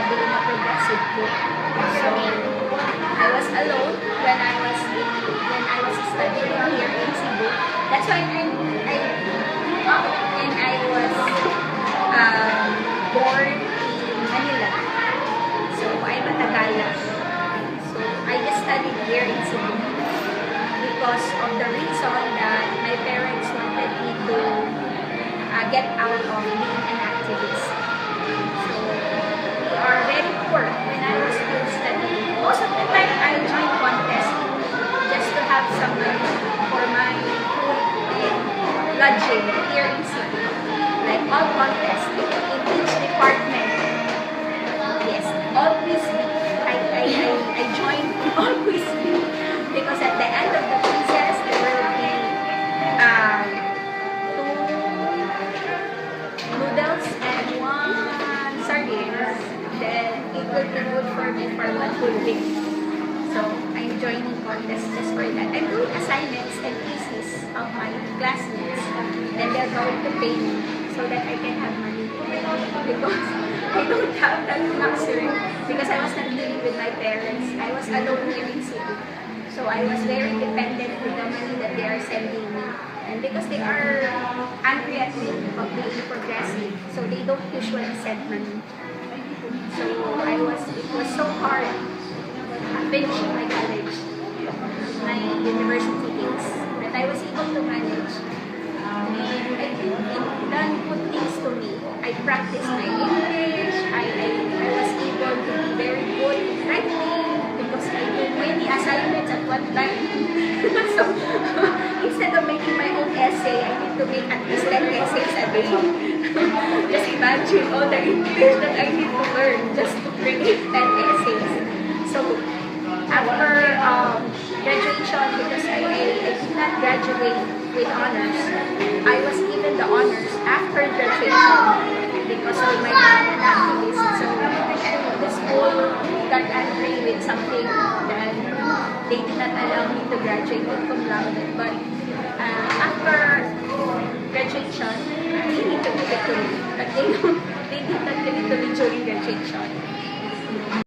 study in a progressive group. So I was alone when I was studying here in Cebu. That's why I grew up and I was born in Manila. So I'm a Tagalog. So I just studied here in Cebu because of the reason that my parents wanted me to get out of being an activist. So we are very poor when I was still studying. Most of the time I joined contests just to have some money for my food and lodging here in Cebu. Like all contests in each department. Yes, all quiz week. I joined all quiz week because at the end of the quizzes there will be noodles and one sardines. Then it will be good for me for one full week. So I'm joining contests just for that. I'm doing assignments and thesis of my classmates. Then they're going to pay me so that I can have money. Because I don't have that luxury. Because I was not living with my parents. I was alone here in Cebu. So I was very dependent with the money that they are sending me. And because they are angry at me of being progressive, so they don't usually send money. So it was so hard finishing my college, my university days, that I was able to manage. And I think it done good things to me. I practiced my English, I was able to be very good in writing because I did many assignments at one time. So instead of making my own essay, I need to make at least 10 essays a day. Just imagine all the English that I need to learn just to create 10 essays. So after graduation, because I did not graduate with honors, I was given the honors after graduation because of my activist. So the school got angry with something that they did not allow me to graduate with cum laude. But after graduation, they need to give it to me. But they did not give it to me during graduation.